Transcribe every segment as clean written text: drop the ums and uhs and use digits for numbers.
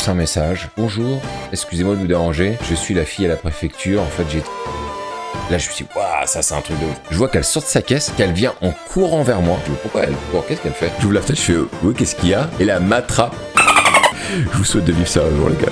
lance un message. Bonjour, excusez-moi de vous déranger, je suis la fille à la préfecture, en fait j'ai... Là je me suis dit, waouh, ça c'est un truc de ouf. Je vois qu'elle sort de sa caisse, qu'elle vient en courant vers moi. Je me dis, pourquoi elle court? Qu'est-ce qu'elle fait? J'ouvre la fenêtre, je fais, oui, qu'est-ce qu'il y a? Et là, elle m'attrape. Je vous souhaite de vivre ça un jour, les gars.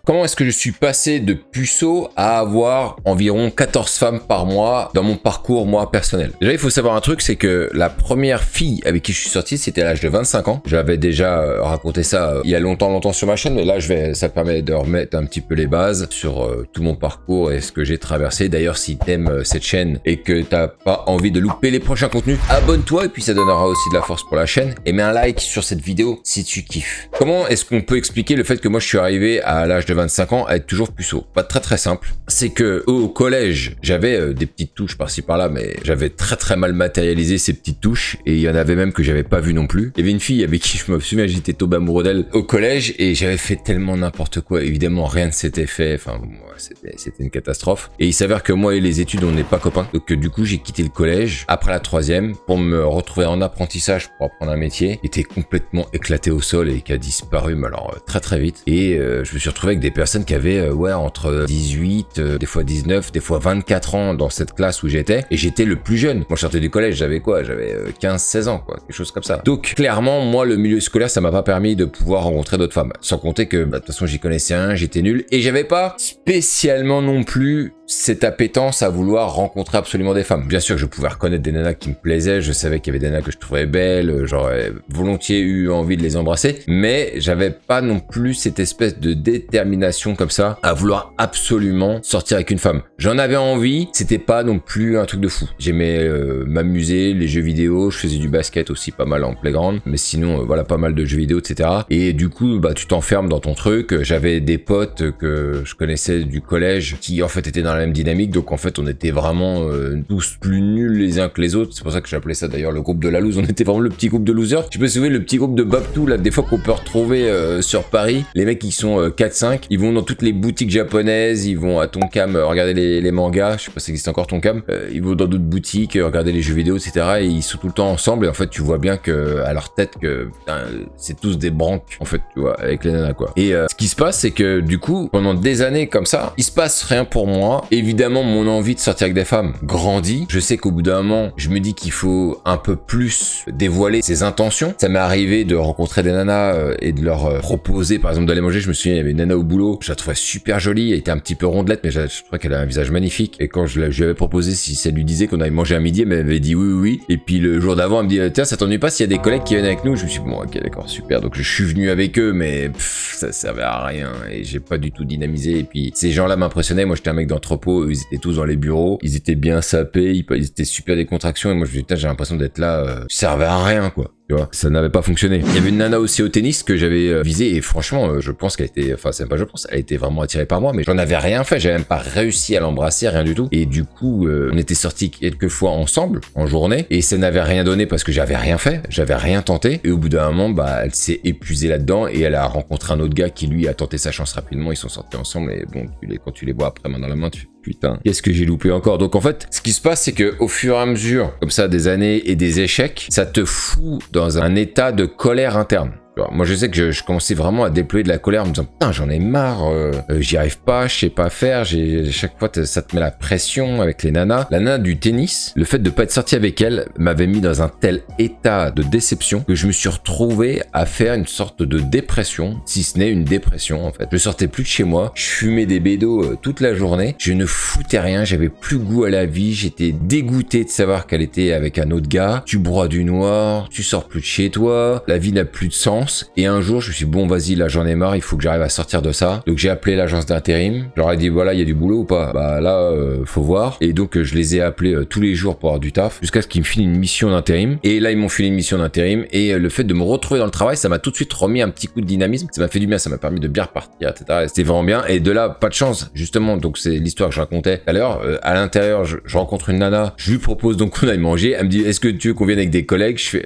Comment est-ce que je suis passé de puceau à avoir environ 14 femmes par mois dans mon parcours, moi, personnel? Déjà, il faut savoir un truc, c'est que la première fille avec qui je suis sorti, c'était à l'âge de 25 ans. J'avais déjà raconté ça il y a longtemps sur ma chaîne, mais là, ça permet de remettre un petit peu les bases sur tout mon parcours et ce que j'ai traversé. D'ailleurs, si t'aimes cette chaîne et que t'as pas envie de louper les prochains contenus, abonne-toi et puis ça donnera aussi de la force pour la chaîne. Et mets un like sur cette vidéo si tu kiffes. Comment est-ce qu'on peut expliquer le fait que moi, je suis arrivé à l'âge de 25 ans à être toujours puceau? Pas très simple. C'est que au collège, j'avais des petites touches par-ci par-là, mais j'avais très mal matérialisé ces petites touches et il y en avait même que j'avais pas vu non plus. Il y avait une fille avec qui je me souviens, j'étais tombé amoureux d'elle au collège et j'avais fait tellement n'importe quoi. Évidemment, rien ne s'était fait. Enfin, c'était une catastrophe. Et il s'avère que moi et les études, on n'est pas copains. Donc du coup, j'ai quitté le collège après la troisième pour me retrouver en apprentissage pour apprendre un métier qui était complètement éclaté au sol et qui a disparu, mais alors très vite. Et je me suis retrouvé avec des personnes qui avaient entre 18, des fois 19, des fois 24 ans dans cette classe où j'étais, et j'étais le plus jeune. Moi je sortais du collège, j'avais 15-16 ans, quelque chose comme ça. Donc clairement, moi le milieu scolaire, ça m'a pas permis de pouvoir rencontrer d'autres femmes. Sans compter que de toute façon j'y connaissais rien, j'étais nul, et j'avais pas spécialement non plus cette appétence à vouloir rencontrer absolument des femmes. Bien sûr que je pouvais reconnaître des nanas qui me plaisaient, je savais qu'il y avait des nanas que je trouvais belles, j'aurais volontiers eu envie de les embrasser, mais j'avais pas non plus cette espèce de détermination comme ça à vouloir absolument sortir avec une femme. J'en avais envie, c'était pas non plus un truc de fou. J'aimais m'amuser, les jeux vidéo, je faisais du basket aussi pas mal en playground, mais sinon voilà, pas mal de jeux vidéo, etc. Et du coup, tu t'enfermes dans ton truc. J'avais des potes que je connaissais du collège qui en fait étaient dans la même dynamique, donc en fait on était vraiment tous plus nuls les uns que les autres. C'est pour ça que j'appelais ça d'ailleurs le groupe de la loose. On était vraiment le petit groupe de losers. Je me souviens le petit groupe de Babtou là, des fois qu'on peut retrouver sur Paris. Les mecs qui sont 4-5, ils vont dans toutes les boutiques japonaises, ils vont à Tonkam regarder les mangas, je sais pas si ça existe encore Tonkam, ils vont dans d'autres boutiques regarder les jeux vidéo, etc. Et ils sont tout le temps ensemble, et en fait tu vois bien que à leur tête que putain, c'est tous des branques en fait, tu vois, avec les nanas quoi. Et ce qui se passe, c'est que du coup pendant des années comme ça, il se passe rien pour moi. Évidemment, mon envie de sortir avec des femmes grandit. Je sais qu'au bout d'un moment, je me dis qu'il faut un peu plus dévoiler ses intentions. Ça m'est arrivé de rencontrer des nanas et de leur proposer, par exemple, d'aller manger. Je me souviens, il y avait une nana au boulot. Je la trouvais super jolie. Elle était un petit peu rondelette, mais je trouvais qu'elle avait un visage magnifique. Et quand je lui avais proposé si ça lui disait qu'on allait manger à midi, elle m'avait dit oui. Et puis le jour d'avant, elle me dit tiens, ça t'ennuie pas s'il y a des collègues qui viennent avec nous? Je me suis dit bon, ok, d'accord, super. Donc je suis venu avec eux, mais ça servait à rien et j'ai pas du tout dynamisé. Et puis ces gens-là m'impressionnaient. Moi, j'étais un mec d'entrepôt. Eux, ils étaient tous dans les bureaux. Ils étaient bien sapés. Ils étaient super décontraction. Et moi, je me dis putain, j'ai l'impression d'être là. Je servais à rien, quoi. Tu vois, ça n'avait pas fonctionné. Il y avait une nana aussi au tennis que j'avais visée et franchement, je pense qu'elle était, enfin c'est même pas je pense, elle était vraiment attirée par moi, mais j'en avais rien fait, j'avais même pas réussi à l'embrasser, rien du tout. Et du coup, on était sortis quelques fois ensemble en journée et ça n'avait rien donné parce que j'avais rien fait, j'avais rien tenté. Et au bout d'un moment, elle s'est épuisée là-dedans et elle a rencontré un autre gars qui lui a tenté sa chance rapidement. Ils sont sortis ensemble et bon, quand tu les vois après main dans la main, tu fais putain, qu'est-ce que j'ai loupé encore. Donc en fait, ce qui se passe, c'est que au fur et à mesure, comme ça, des années et des échecs, ça te fout dans un état de colère interne. Alors, moi je sais que je commençais vraiment à déployer de la colère en me disant putain j'en ai marre, j'y arrive pas, je sais pas faire, chaque fois ça te met la pression avec les nanas. La nana du tennis, le fait de pas être sorti avec elle m'avait mis dans un tel état de déception que je me suis retrouvé à faire une sorte de dépression, si ce n'est une dépression en fait. Je sortais plus de chez moi, je fumais des bédos toute la journée, je ne foutais rien, j'avais plus goût à la vie, j'étais dégoûté de savoir qu'elle était avec un autre gars. Tu broies du noir, tu sors plus de chez toi, la vie n'a plus de sens. Et un jour, je me suis dit, bon, vas-y, là, j'en ai marre, il faut que j'arrive à sortir de ça. Donc, j'ai appelé l'agence d'intérim. Je leur ai dit, voilà, il y a du boulot ou pas? Là, faut voir. Et donc, je les ai appelés tous les jours pour avoir du taf, jusqu'à ce qu'ils me filent une mission d'intérim. Et là, ils m'ont filé une mission d'intérim. Et le fait de me retrouver dans le travail, ça m'a tout de suite remis un petit coup de dynamisme. Ça m'a fait du bien, ça m'a permis de bien repartir, etc. Et c'était vraiment bien. Et de là, pas de chance, justement. Donc, c'est l'histoire que je racontais tout à l'heure. À l'intérieur, je rencontre une nana. Je lui propose donc qu'on aille manger. Elle me dit, est-ce que tu veux qu'on vienne avec des collègues? Je fais,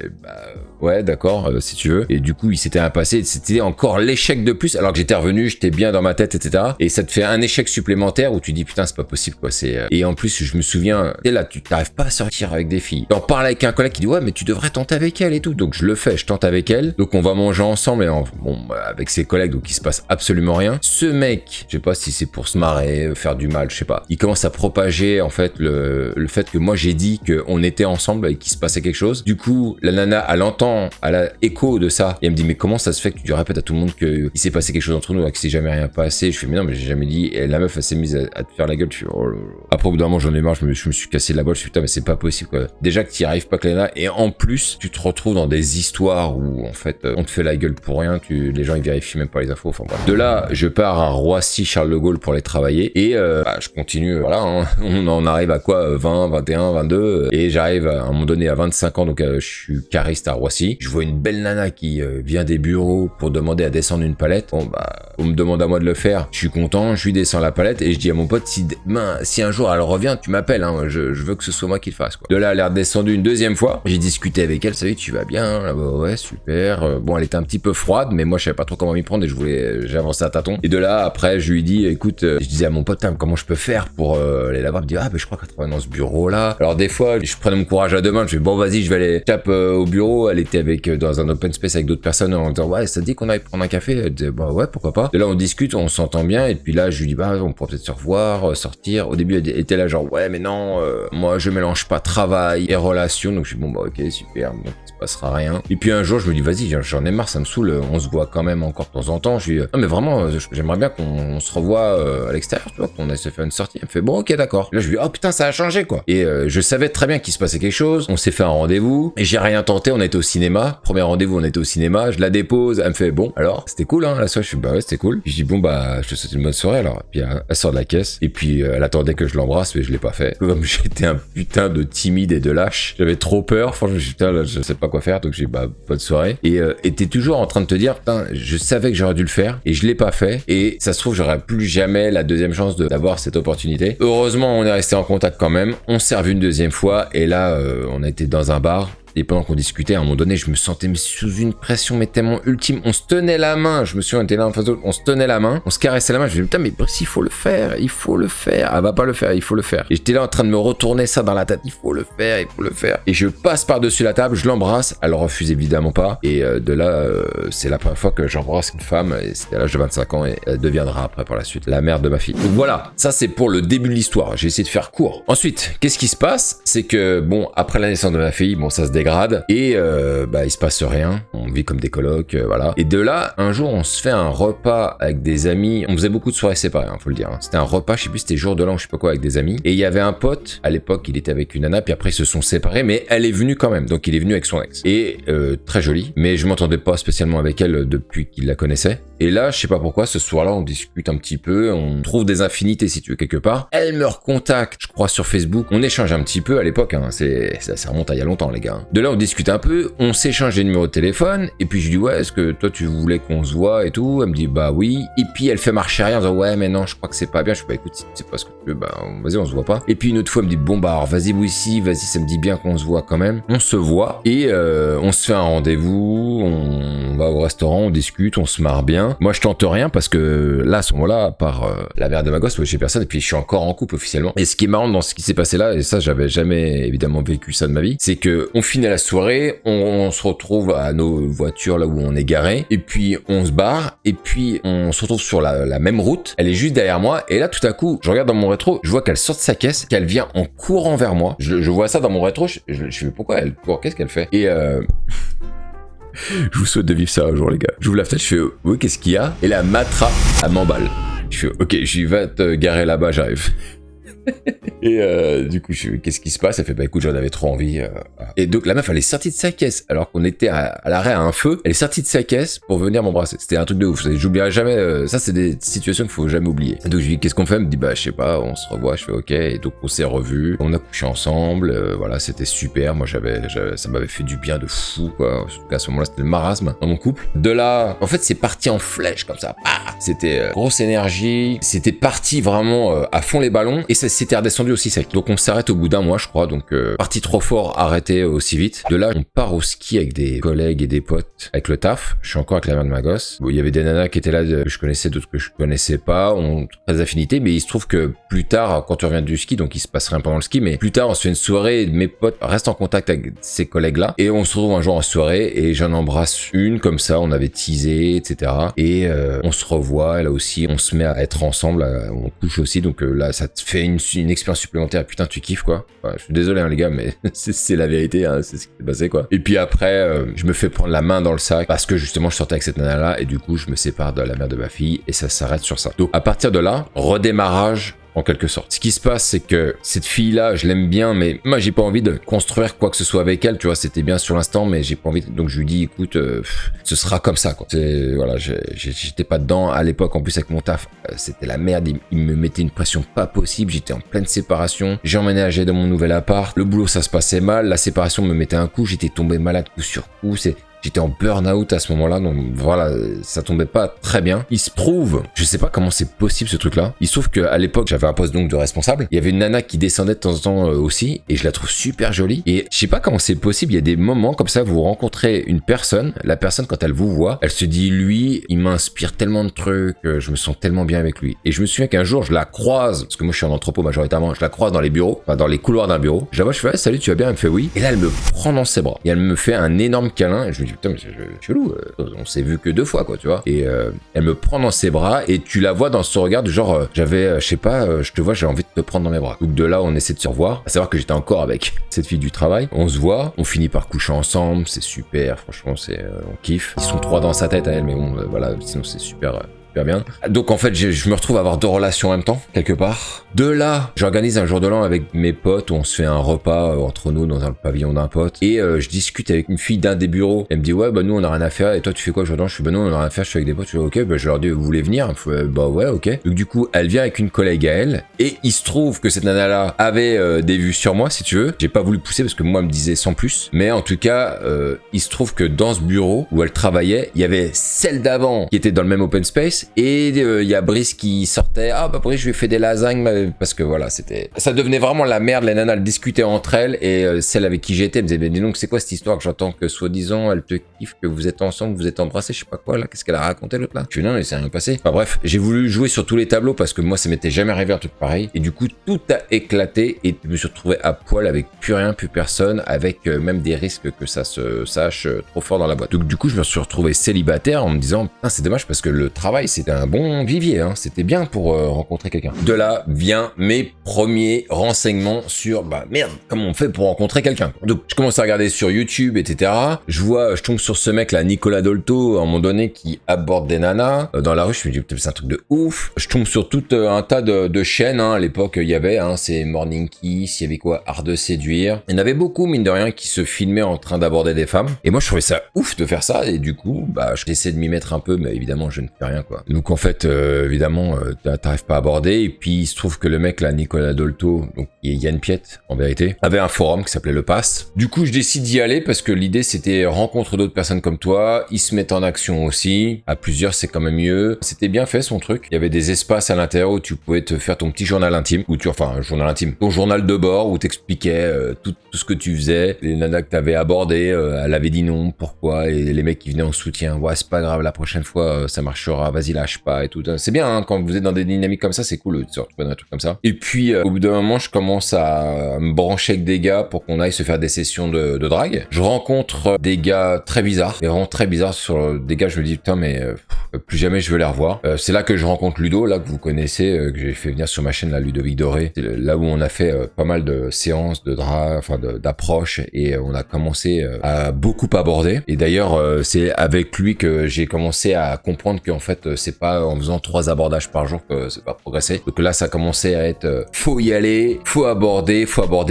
ouais, d'accord, si tu veux. Et du coup, coup il s'était rien passé, c'était encore l'échec de plus alors que j'étais revenu, j'étais bien dans ma tête, etc. Et ça te fait un échec supplémentaire où tu dis putain c'est pas possible quoi. Et en plus je me souviens, t'es là, tu t'arrives pas à sortir avec des filles. T'en parles avec un collègue qui dit ouais mais tu devrais tenter avec elle et tout. Donc je le fais, je tente avec elle. Donc on va manger ensemble et avec ses collègues, donc il se passe absolument rien. Ce mec, je sais pas si c'est pour se marrer, faire du mal, je sais pas. Il commence à propager en fait le fait que moi j'ai dit qu'on était ensemble et qu'il se passait quelque chose. Du coup la nana elle entend, elle a écho de ça et elle me dit mais comment ça se fait que tu répètes à tout le monde qu'il s'est passé quelque chose entre nous et que c'est jamais rien passé. Je fais mais non mais j'ai jamais dit. Et la meuf elle s'est mise à te faire la gueule. Je suis oh là là. Après au bout d'un moment j'en ai marre, je me suis cassé la bolle. Je suis putain mais c'est pas possible quoi. Déjà que t'y arrives pas que la nana et en plus tu te retrouves dans des histoires où en fait on te fait la gueule pour rien, les gens ils vérifient même pas les infos, enfin bref. De là je pars à Roissy Charles de Gaulle pour les travailler et je continue, voilà hein. On en arrive à quoi 20, 21, 22 et j'arrive à un moment donné à 25 ans donc je suis cariste à Roissy. Je vois une belle nana qui vient des bureaux pour demander à descendre une palette. Bon on me demande à moi de le faire, je suis content, je lui descends la palette et je dis à mon pote si un jour elle revient tu m'appelles hein, je veux que ce soit moi qui le fasse quoi. De là elle est redescendue une deuxième fois, j'ai discuté avec elle, salut tu vas bien là, bah, ouais super, bon elle était un petit peu froide mais moi je savais pas trop comment m'y prendre et j'ai avancé à tâtons et de là après je lui dis écoute je disais à mon pote comment je peux faire pour aller là-bas. Il me dit mais je crois qu'elle travaille dans ce bureau là. Alors des fois je prenais mon courage à deux mains, je dis bon vas-y je vais aller tape au bureau. Elle était dans un open space avec d'autres personnes en disant ouais ça te dit qu'on aille prendre un café. Elle disait bah ouais pourquoi pas. De là on discute, on s'entend bien et puis là je lui dis on pourrait peut-être se revoir, sortir. Au début elle était là genre ouais mais non moi je mélange pas travail et relation, donc je dis bon bah ok super, donc il se passera rien. Et puis un jour je me dis vas-y j'en ai marre, ça me saoule, on se voit quand même encore de temps en temps. Je lui dis non mais vraiment j'aimerais bien qu'on se revoie à l'extérieur, tu vois, qu'on aille se faire une sortie. Elle me fait bon ok d'accord. Là je lui dis oh putain ça a changé quoi. Et je savais très bien qu'il se passait quelque chose. On s'est fait un rendez-vous et j'ai rien tenté, on était au cinéma. Premier rendez-vous on était au cinéma, je la dépose, elle me fait bon alors c'était cool hein la soirée. Je suis bah ouais c'était cool. Je dis bon bah je te souhaite une bonne soirée alors. Et puis elle sort de la caisse et puis elle attendait que je l'embrasse mais je l'ai pas fait. Comme j'étais un putain de timide et de lâche, j'avais trop peur. Franchement je me suis dit putain là je sais pas quoi faire, donc j'ai bah bonne soirée. Et t'es toujours en train de te dire putain je savais que j'aurais dû le faire et je l'ai pas fait et ça se trouve j'aurais plus jamais la deuxième chance d'avoir cette opportunité. Heureusement on est resté en contact quand même, on s'est revu une deuxième fois et là on a été dans un bar. Et pendant qu'on discutait, à un moment donné, je me sentais sous une pression mais tellement ultime. On se tenait la main. Je me souviens, on était là en face de l'autre. On se tenait la main. On se caressait la main. Je me disais, putain, mais Brice, il faut le faire. Il faut le faire. Elle va pas le faire. Il faut le faire. Et j'étais là en train de me retourner ça dans la tête. Il faut le faire. Il faut le faire. Et je passe par-dessus la table. Je l'embrasse. Elle refuse évidemment pas. Et de là, c'est la première fois que j'embrasse une femme. Et c'était à l'âge de 25 ans. Et elle deviendra après par la suite la mère de ma fille. Donc voilà. Ça, c'est pour le début de l'histoire. J'ai essayé de faire court. Ensuite, qu'est-ce qui se passe? C'est que, bon, après la naissance de ma fille, bon, ça se dégrade et il se passe rien, on vit comme des colocs, voilà. Et de là, un jour, on se fait un repas avec des amis, on faisait beaucoup de soirées séparées, faut le dire. Hein. C'était un repas, je sais plus, c'était jour de l'an, je sais pas quoi, avec des amis. Et il y avait un pote, à l'époque, il était avec une nana, puis après ils se sont séparés, mais elle est venue quand même, donc il est venu avec son ex. Et très jolie, mais je m'entendais pas spécialement avec elle depuis qu'il la connaissait. Et là, je sais pas pourquoi, ce soir-là, on discute un petit peu, on trouve des infinités si tu veux quelque part. Elle me recontacte, je crois, sur Facebook. On échange un petit peu à l'époque, hein. Ça remonte à il y a longtemps, les gars. De là, on discute un peu, on s'échange des numéros de téléphone, et puis je lui dis ouais, est-ce que toi tu voulais qu'on se voit et tout? Elle me dit bah oui. Et puis elle fait marche arrière en disant ouais, mais non, je crois que c'est pas bien. Je fais bah écoute, si c'est pas ce que tu veux, bah vas-y, on se voit pas. Et puis une autre fois, elle me dit bon bah alors vas-y, oui, si, vas-y, ça me dit bien qu'on se voit quand même. On se voit, et on se fait un rendez-vous, on va au restaurant, on discute, on se marre bien. Moi, je tente rien parce que là, à ce moment-là, à part la mère de ma gosse, j'ai personne, et puis je suis encore en couple officiellement. Et ce qui est marrant dans ce qui s'est passé là, et ça, j'avais jamais évidemment vécu ça de ma vie, c'est que on finit la soirée, on se retrouve à nos voitures là où on est garé, et puis on se barre, et puis on se retrouve sur la même route. Elle est juste derrière moi, et là, tout à coup, je regarde dans mon rétro, je vois qu'elle sort de sa caisse, qu'elle vient en courant vers moi. Je vois ça dans mon rétro, je sais pourquoi elle court, qu'est-ce qu'elle fait? Et je vous souhaite de vivre ça un jour, les gars. J'ouvre la fenêtre, je fais oui, qu'est-ce qu'il y a? Et la m'attrape, elle m'emballe. Je fais ok, j'y vais te garer là-bas, j'arrive. Et du coup, qu'est-ce qui se passe? Elle fait bah écoute, j'en avais trop envie. Et donc la meuf, elle est sortie de sa caisse alors qu'on était à l'arrêt à un feu. Elle est sortie de sa caisse pour venir m'embrasser. C'était un truc de ouf. J'oublierai jamais. Ça, c'est des situations qu'il faut jamais oublier. Et donc je lui dis qu'est-ce qu'on fait? Elle me dit bah je sais pas, on se revoit. Je fais ok. Et donc on s'est revus, on a couché ensemble. Voilà, c'était super. Moi, ça m'avait fait du bien de fou quoi. En tout cas, à ce moment-là, c'était le marasme dans mon couple. De là, en fait, c'est parti en flèche comme ça. C'était grosse énergie. C'était parti vraiment à fond les ballons. Et ça c'était redescendu aussi sec. Donc on s'arrête au bout d'un mois, je crois. Donc parti trop fort, arrêté aussi vite. De là, on part au ski avec des collègues et des potes, avec le taf. Je suis encore avec la mère de ma gosse. Bon, il y avait des nanas qui étaient là, que je connaissais, d'autres que je connaissais pas. On a très affinités, mais il se trouve que plus tard, quand tu reviens du ski, donc il se passe rien pendant le ski, mais plus tard, on se fait une soirée. Mes potes restent en contact avec ces collègues-là, et on se retrouve un jour en soirée, et j'en embrasse une comme ça. On avait teasé, etc. Et on se revoit. Et là aussi, on se met à être ensemble. On couche aussi, donc là, ça te fait une expérience supplémentaire. Putain, tu kiffes quoi. Ouais, je suis désolé hein, les gars, mais c'est la vérité, hein, c'est ce qui s'est passé quoi. Et puis après, je me fais prendre la main dans le sac parce que justement je sortais avec cette nana là et du coup je me sépare de la mère de ma fille et ça s'arrête sur ça. Donc à partir de là, redémarrage en quelque sorte. Ce qui se passe, c'est que cette fille-là, je l'aime bien, mais moi, j'ai pas envie de construire quoi que ce soit avec elle, tu vois, c'était bien sur l'instant, mais j'ai pas envie donc je lui dis, écoute, ce sera comme ça, quoi. Voilà, j'étais pas dedans, à l'époque, en plus, avec mon taf, c'était la merde, il me mettait une pression pas possible, j'étais en pleine séparation, j'ai emménagé dans mon nouvel appart, le boulot, ça se passait mal, la séparation me mettait un coup, j'étais tombé malade coup sur coup, j'étais en burn-out à ce moment-là, donc voilà, ça tombait pas très bien. Il se trouve, je sais pas comment c'est possible ce truc-là, il se trouve qu'à l'époque, j'avais un poste donc de responsable, il y avait une nana qui descendait de temps en temps aussi, et je la trouve super jolie, et je sais pas comment c'est possible, il y a des moments comme ça, vous rencontrez une personne, la personne quand elle vous voit, elle se dit, lui, il m'inspire tellement de trucs, je me sens tellement bien avec lui. Et je me souviens qu'un jour, je la croise, parce que moi je suis en entrepôt majoritairement, je la croise dans les bureaux, enfin dans les couloirs d'un bureau, je la vois, je fais, ouais, salut, tu vas bien? Elle me fait oui, et là elle me prend dans ses bras, et elle me fait un énorme câlin, et je me dis, putain, mais c'est chelou, on s'est vu que 2 fois, quoi, tu vois. Et elle me prend dans ses bras et tu la vois dans son regard du genre, j'avais, je sais pas, je te vois, j'ai envie de te prendre dans mes bras. Donc de là, on essaie de se revoir. À savoir que j'étais encore avec cette fille du travail. On se voit, on finit par coucher ensemble, c'est super, franchement, on kiffe. Ils sont 3 dans sa tête à elle, mais bon, voilà, sinon c'est super bien. Donc en fait, je me retrouve à avoir 2 relations en même temps, quelque part. De là, j'organise un jour de l'an avec mes potes où on se fait un repas entre nous dans un pavillon d'un pote. Et je discute avec une fille d'un des bureaux. Elle me dit, ouais, bah nous on a rien à faire. Et toi, tu fais quoi aujourd'hui? Je suis, bah non, on a rien à faire, je suis avec des potes. Je fais, ok, bah je leur dis, vous voulez venir? Bah ouais, ok. Donc du coup, elle vient avec une collègue à elle. Et il se trouve que cette nana-là avait des vues sur moi, si tu veux. J'ai pas voulu pousser parce que moi, elle me disait sans plus. Mais en tout cas, il se trouve que dans ce bureau où elle travaillait, il y avait celle d'avant qui était dans le même open space. Et il y a Brice qui sortait, ah bah Brice je lui ai fait des lasagnes, parce que voilà, ça devenait vraiment la merde, les nanas elles discutaient entre elles, et celle avec qui j'étais me disait, mais dis donc c'est quoi cette histoire que j'entends que soi-disant elle te kiffe, que vous êtes ensemble, vous êtes embrassés, je sais pas quoi là, qu'est-ce qu'elle a raconté l'autre là? Je suis non, mais c'est rien passé. Enfin bref, j'ai voulu jouer sur tous les tableaux parce que moi ça m'était jamais arrivé un truc pareil, et du coup tout a éclaté, et je me suis retrouvé à poil avec plus rien, plus personne, avec même des risques que ça se sache trop fort dans la boîte. Donc du coup je me suis retrouvé célibataire en me disant, putain c'est dommage parce que le travail c'était un bon vivier, hein. C'était bien pour rencontrer quelqu'un. De là vient mes premiers renseignements sur, bah merde, comment on fait pour rencontrer quelqu'un. Donc je commence à regarder sur YouTube, etc. Je tombe sur ce mec là, Nicolas Dolto, à un moment donné, qui aborde des nanas dans la rue. Je me dis, putain, c'est un truc de ouf. Je tombe sur tout un tas de chaînes, hein. À l'époque, il y avait, hein, c'est Morning Kiss, il y avait quoi, Art de séduire. Il y en avait beaucoup, mine de rien, qui se filmaient en train d'aborder des femmes. Et moi, je trouvais ça ouf de faire ça. Et du coup, bah, j'essaie de m'y mettre un peu, mais évidemment, je ne fais rien, quoi. Donc en fait, évidemment, t'arrives pas à aborder. Et puis il se trouve que le mec là, Nicolas Dolto, donc il est Yann Piette en vérité, avait un forum qui s'appelait Le Pass. Du coup, je décide d'y aller parce que l'idée c'était rencontre d'autres personnes comme toi. Ils se mettent en action aussi. À plusieurs, c'est quand même mieux. C'était bien fait son truc. Il y avait des espaces à l'intérieur où tu pouvais te faire ton petit journal intime, un journal intime, ton journal de bord où t'expliquais tout ce que tu faisais. Les nanas que t'avais abordées, elle avait dit non, pourquoi, et les mecs qui venaient en soutien, ouais c'est pas grave, la prochaine fois ça marchera, vas-y lâche pas et tout. C'est bien hein, quand vous êtes dans des dynamiques comme ça, c'est cool de se retrouver dans un truc comme ça. Et puis au bout d'un moment, je commence à me brancher avec des gars pour qu'on aille se faire des sessions de drague. Je rencontre des gars très bizarres, et vraiment très bizarres. Sur des gars, je me dis putain mais plus jamais je veux les revoir. C'est là que je rencontre Ludo, là que vous connaissez, que j'ai fait venir sur ma chaîne, la Ludovic Doré. C'est là où on a fait pas mal de séances de drague, enfin d'approche, et on a commencé à beaucoup aborder. Et d'ailleurs, c'est avec lui que j'ai commencé à comprendre qu'en fait, c'est pas en faisant 3 abordages par jour que c'est pas progresser. Donc là, ça commençait à être faut y aller, faut aborder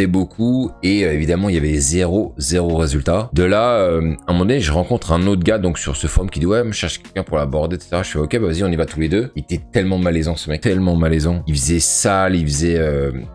beaucoup, et évidemment, il y avait zéro résultat. De là, à un moment donné, je rencontre un autre gars donc sur ce forum qui dit ouais, je cherche quelqu'un pour l'aborder. aborder, etc. Je fais ok, bah vas-y, on y va tous les deux. Il était tellement malaisant ce mec, tellement malaisant. Il faisait sale, il faisait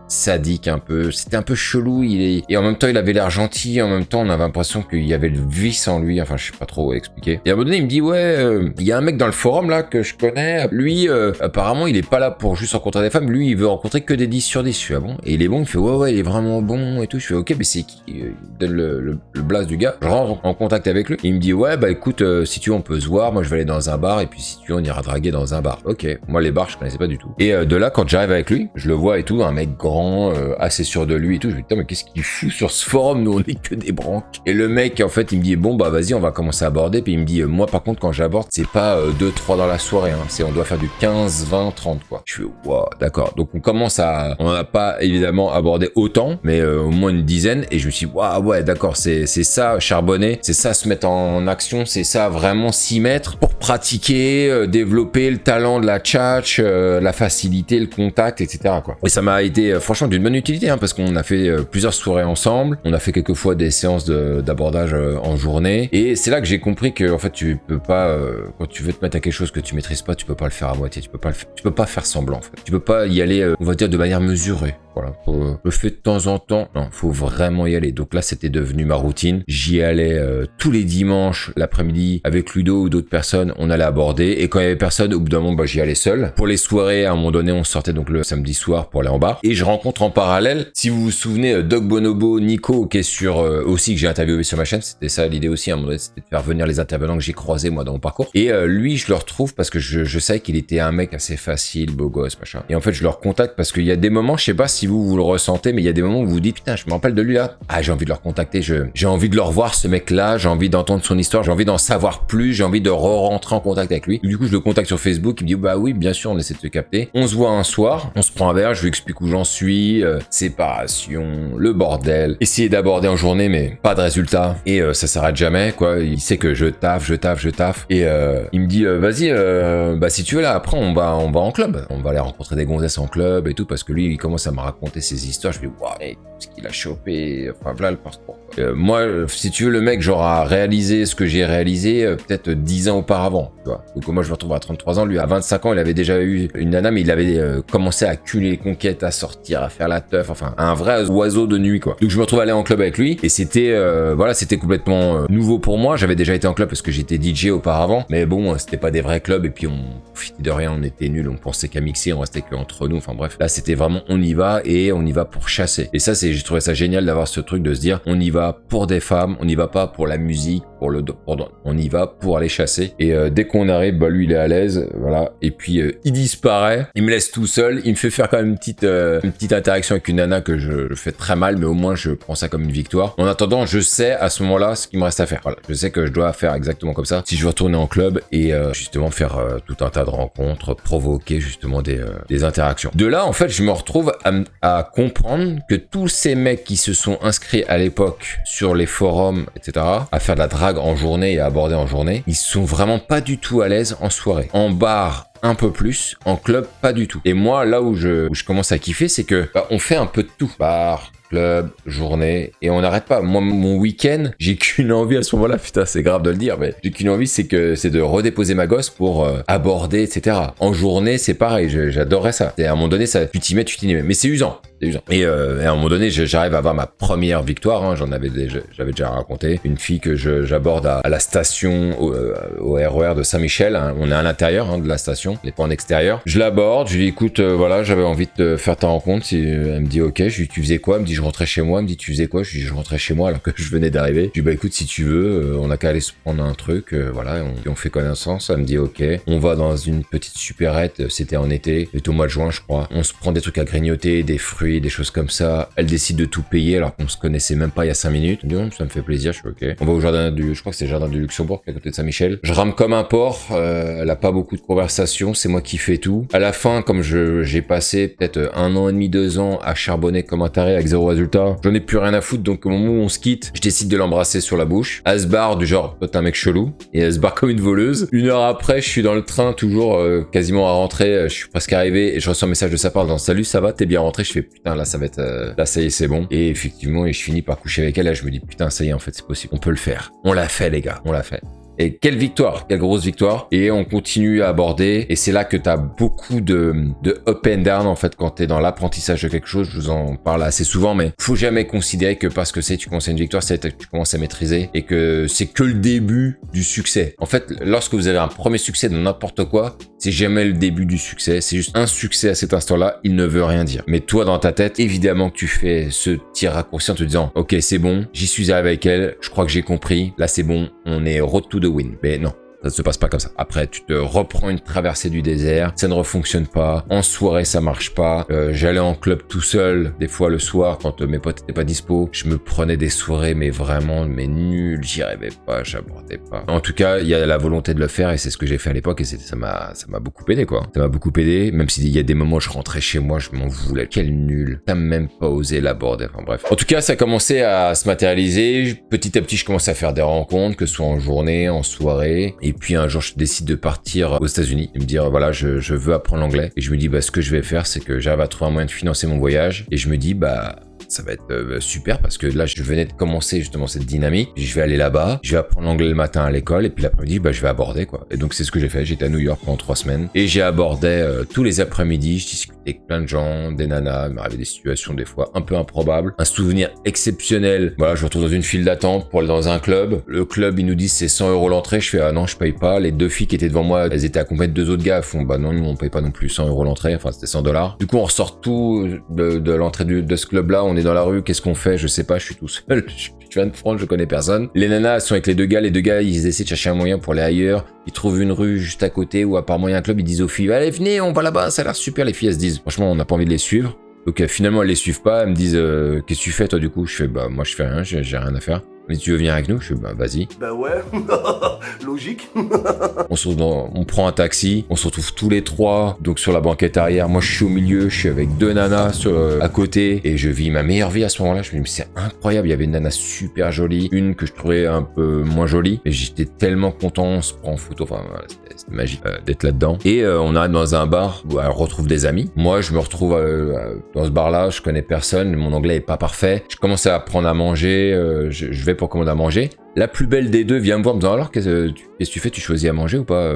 sadique un peu. C'était un peu chelou. Et en même temps, il avait l'air gentil. En même temps, on avait l'impression qu'il y avait le vice en lui. Enfin, je sais pas trop expliquer. Et à un moment donné, il me dit ouais, il y a un mec dans le forum là que je connais. Lui, apparemment, il est pas là pour juste rencontrer des femmes. Lui, il veut rencontrer que des 10 sur 10. Je fais ah bon. Et il est bon. Il fait ouais, il est vraiment bon et tout. Je fais ok, mais c'est qui? Il donne le blast du gars. Je rentre en contact avec lui. Il me dit ouais, bah écoute, si tu veux, on peut se voir. Moi, je vais aller dans un bar. Et puis, si tu veux, on ira draguer dans un bar. Ok. Moi, les bars, je connaissais pas du tout. Et de là, quand j'arrive avec lui, je le vois et tout. Un mec grand, assez sûr de lui et tout. Je me dis putain, mais qu'est-ce qu'il fout sur ce forum? Nous, on est que des branques. Et le mec, en fait, il me dit bon, bah vas-y, on va commencer à aborder. Puis il me dit moi, par contre, quand j'aborde, c'est pas 2-3 dans la soirée. Hein. On doit faire du 15, 20, 30, quoi. Je suis wow, d'accord. Donc, on n'a pas évidemment abordé autant, mais au moins une dizaine. Et je me suis dit, waouh, ouais, d'accord, c'est ça, charbonner, c'est ça, se mettre en action, c'est ça, vraiment s'y mettre pour pratiquer, développer le talent de la tchatch, la facilité, le contact, etc., quoi. Et ça m'a été, franchement, d'une bonne utilité, hein, parce qu'on a fait plusieurs soirées ensemble, on a fait quelques fois des séances d'abordage en journée, et c'est là que j'ai compris que, en fait, tu peux pas, quand tu veux te mettre à quelque chose que tu maîtrises pas, tu peux pas le faire à moitié, tu peux pas faire semblant, en fait. Tu peux pas y aller, on va dire, de manière mesurée. Voilà, le fait de temps en temps, non, faut vraiment y aller. Donc là, c'était devenu ma routine. J'y allais tous les dimanches, l'après-midi, avec Ludo ou d'autres personnes, on allait aborder. Et quand il y avait personne, au bout d'un moment, bah, j'y allais seul. Pour les soirées, à un moment donné, on sortait donc le samedi soir pour aller en bar. Et je rencontre en parallèle, si vous vous souvenez, Doc Bonobo, Nico, qui est sur aussi, que j'ai interviewé sur ma chaîne. C'était ça l'idée aussi, à un moment donné, c'était de faire venir les intervenants que j'ai croisés, moi, dans mon parcours. Et lui, je le retrouve parce que je savais qu'il était un mec assez facile, beau gosse, machin. Et en fait, je le recontacte parce qu'il y a des moments, je sais pas si vous le ressentez, mais il y a des moments où vous vous dites putain, je me rappelle de lui là. Ah, j'ai envie de le recontacter, j'ai envie de le revoir ce mec là, j'ai envie d'entendre son histoire, j'ai envie d'en savoir plus, j'ai envie de re-rentrer en contact avec lui. Du coup, je le contacte sur Facebook, il me dit bah oui, bien sûr, on essaie de se capter. On se voit un soir, on se prend un verre, je lui explique où j'en suis, séparation, le bordel, essayer d'aborder en journée, mais pas de résultat. Et ça s'arrête jamais, quoi. Il sait que je taffe. Et il me dit vas-y, bah si tu veux là, après on va en club, on va aller rencontrer des gonzesses en club et tout, parce que lui, il commence à me raconter ses histoires. Je me dis waouh, ce qu'il a chopé, enfin voilà le parcours. Moi, si tu veux, le mec, genre, a réalisé ce que j'ai réalisé peut-être 10 ans auparavant, tu vois. Donc moi, je me retrouve à 33 ans, lui, à 25 ans, il avait déjà eu une nana, mais il avait commencé à culer les conquêtes, à sortir, à faire la teuf, enfin, un vrai oiseau de nuit, quoi. Donc je me retrouve à aller en club avec lui, et c'était, voilà, c'était complètement nouveau pour moi. J'avais déjà été en club parce que j'étais DJ auparavant, mais bon, c'était pas des vrais clubs, et puis on profitait de rien, on était nuls, on pensait qu'à mixer, on restait qu'entre nous, enfin bref. Là, c'était vraiment, on y va, et on y va pour chasser. Et ça, j'ai trouvé ça génial d'avoir ce truc de se dire, on y va pour des femmes, on n'y va pas pour la musique, on y va pour aller chasser. Et dès qu'on arrive, bah lui il est à l'aise, voilà. Et puis il disparaît, il me laisse tout seul, il me fait faire quand même une petite interaction avec une nana que je fais très mal, mais au moins je prends ça comme une victoire. En attendant, je sais à ce moment-là ce qu'il me reste à faire. Voilà, je sais que je dois faire exactement comme ça. Si je veux retourner en club et justement faire tout un tas de rencontres, provoquer justement des interactions. De là, en fait, je me retrouve à comprendre que tous ces mecs qui se sont inscrits à l'époque sur les forums, etc., à faire de la drague en journée et à aborder en journée, ils sont vraiment pas du tout à l'aise en soirée. En bar, un peu plus, en club, pas du tout. Et moi, là où je commence à kiffer, c'est que on fait un peu de tout. Bar, club, journée, et on n'arrête pas. Moi, mon week-end, j'ai qu'une envie à ce moment-là, putain, c'est grave de le dire, mais j'ai qu'une envie, c'est de redéposer ma gosse pour aborder, etc. En journée, c'est pareil, j'adorerais ça. Et à un moment donné, ça, tu t'y mets, mais c'est usant. Et à un moment donné, j'arrive à avoir ma première victoire, hein, j'avais déjà raconté. Une fille que j'aborde à la station, au RER de Saint-Michel, hein, on est à l'intérieur hein, de la station, on n'est pas en extérieur. Je l'aborde, je lui dis écoute, voilà, j'avais envie de faire ta rencontre. Elle me dit ok, je lui dis tu faisais quoi? Elle me dit je rentrais chez moi. Elle me dit tu faisais quoi? Je lui dis je rentrais chez moi alors que je venais d'arriver. Je lui dis bah écoute, si tu veux, on a qu'à aller se prendre un truc, voilà, on fait connaissance. Elle me dit ok, on va dans une petite supérette, c'était en été, c'était au mois de juin je crois. On se prend des trucs à grignoter, des fruits, des choses comme ça. Elle décide de tout payer alors qu'on se connaissait même pas il y a 5 minutes. Elle me dit, ça me fait plaisir, je suis ok. On va au jardin je crois que c'est le jardin du Luxembourg, qui est à côté de Saint-Michel. Je rame comme un porc, elle a pas beaucoup de conversations, c'est moi qui fais tout. À la fin, comme j'ai passé peut-être 1 an et demi, 2 ans à charbonner comme un taré avec 0 résultat, j'en ai plus rien à foutre, donc au moment où on se quitte, je décide de l'embrasser sur la bouche. Elle se barre du genre, toi t'es un mec chelou, et elle se barre comme une voleuse. 1 heure après, je suis dans le train, toujours quasiment à rentrer, je suis presque arrivé, et je reçois un message de sa part dans salut, ça va, t'es bien rentré? Je fais putain, là ça va être, là ça y est, c'est bon. Et effectivement, je finis par coucher avec elle, là je me dis putain, ça y est, en fait c'est possible, on peut le faire. On l'a fait les gars, on l'a fait. Et quelle victoire, quelle grosse victoire. Et on continue à aborder. Et c'est là que tu as beaucoup de up and down, en fait, quand tu es dans l'apprentissage de quelque chose. Je vous en parle assez souvent, mais faut jamais considérer que parce que tu commences une victoire, c'est que tu commences à maîtriser et que c'est que le début du succès. En fait, lorsque vous avez un premier succès dans n'importe quoi, c'est jamais le début du succès. C'est juste un succès à cet instant-là. Il ne veut rien dire. Mais toi, dans ta tête, évidemment que tu fais ce petit raccourci en te disant, ok, c'est bon, j'y suis avec elle, je crois que j'ai compris, là c'est bon, on est road to the win. Mais non. Ça ne se passe pas comme ça. Après, tu te reprends une traversée du désert, ça ne refonctionne pas. En soirée, ça marche pas. J'allais en club tout seul, des fois le soir, quand mes potes n'étaient pas dispo. Je me prenais des soirées, mais vraiment, mais nul. J'y rêvais pas, j'abordais pas. En tout cas, il y a la volonté de le faire et c'est ce que j'ai fait à l'époque et ça m'a beaucoup aidé, quoi. Ça m'a beaucoup aidé, même s'il y a des moments où je rentrais chez moi, je m'en voulais. Quel nul. T'as même pas osé l'aborder. Enfin bref. En tout cas, ça commençait à se matérialiser. Petit à petit, je commençais à faire des rencontres, que ce soit en journée, en soirée. Et puis un jour, je décide de partir aux États-Unis et me dire voilà, je veux apprendre l'anglais. Et je me dis bah ce que je vais faire, c'est que j'arrive à trouver un moyen de financer mon voyage. Et je me dis bah ça va être super parce que là je venais de commencer justement cette dynamique. Je vais aller là-bas, je vais apprendre l'anglais le matin à l'école et puis l'après-midi bah je vais aborder quoi. Et donc c'est ce que j'ai fait. J'étais à New York pendant 3 semaines et j'ai abordé tous les après-midi. Je discutais avec plein de gens, des nanas. Il m'arrivait des situations des fois un peu improbables. Un souvenir exceptionnel. Voilà, je me retrouve dans une file d'attente pour aller dans un club. Le club ils nous disent c'est 100 € l'entrée. Je fais ah non je paye pas. Les 2 filles qui étaient devant moi, elles étaient accompagnées de 2 autres gars. Elles font bah non nous on paye pas non plus 100 € l'entrée. Enfin c'était 100 $. Du coup on ressort tout de l'entrée de ce club là. On est dans la rue. Qu'est-ce qu'on fait? Je sais pas, je suis tout seul. Je viens de France, je connais personne. Les nanas sont avec les 2 gars. Les 2 gars, ils essaient de chercher un moyen pour aller ailleurs. Ils trouvent une rue juste à côté ou apparemment il y a un club. Ils disent aux filles, allez, venez, on va là-bas, ça a l'air super. Les filles, elles se disent, franchement, on n'a pas envie de les suivre. Donc finalement, elles les suivent pas. Elles me disent, qu'est-ce que tu fais toi du coup? Je fais, bah moi je fais rien, j'ai rien à faire. Mais tu veux venir avec nous? Je fais, bah vas-y. Bah ouais, logique. On prend un taxi, on se retrouve tous les 3, donc sur la banquette arrière. Moi je suis au milieu, je suis avec 2 nanas à côté et je vis ma meilleure vie à ce moment-là. Je me dis, mais c'est incroyable, il y avait une nana super jolie, une que je trouvais un peu moins jolie, mais j'étais tellement content, on se prend en photo, enfin voilà, c'était magique d'être là-dedans. Et on arrive dans un bar où elle retrouve des amis. Moi je me retrouve dans ce bar-là, je connais personne, mon anglais est pas parfait. Je commence à apprendre à manger, je vais pour commander à manger. La plus belle des 2 vient me voir en me disant alors qu'est-ce que tu fais, tu choisis à manger ou pas?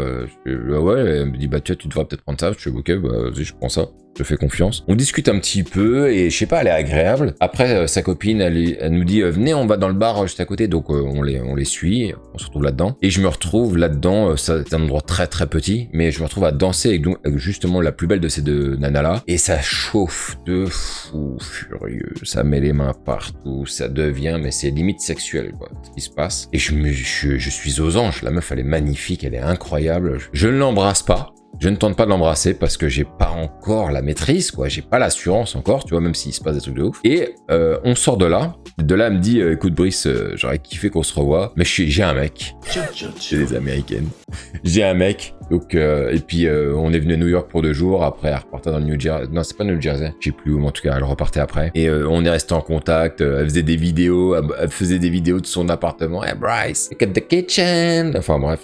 Ouais, elle me dit bah tu devrais peut-être prendre ça. Je fais ok, bah vas-y je prends ça. Je fais confiance. On discute un petit peu et je sais pas, elle est agréable. Après sa copine, elle nous dit venez, on va dans le bar juste à côté. Donc on les suit, on se retrouve là-dedans. Et je me retrouve là-dedans, c'est un endroit très très petit, mais je me retrouve à danser avec justement la plus belle de ces 2 nanas là. Et ça chauffe de fou furieux. Ça met les mains partout, ça devient, mais c'est limite sexuel quoi, ce qui se passe. Et je suis aux anges. La meuf elle est magnifique, elle est incroyable. Je ne l'embrasse pas. Je ne tente pas de l'embrasser parce que j'ai pas encore la maîtrise, quoi. J'ai pas l'assurance encore, tu vois, même s'il se passe des trucs de ouf. Et on sort de là. De là, elle me dit, écoute Brice, j'aurais kiffé qu'on se revoie, mais j'ai un mec. J'ai des Américaines. J'ai un mec. Donc, et puis on est venu à New York pour 2 jours. Après, elle repartait dans le New Jersey. Non, c'est pas New Jersey. Je sais plus où, mais en tout cas, elle repartait après. Et on est resté en contact. Elle faisait des vidéos. Elle faisait des vidéos de son appartement. Hey Bryce, look at the kitchen. Enfin bref,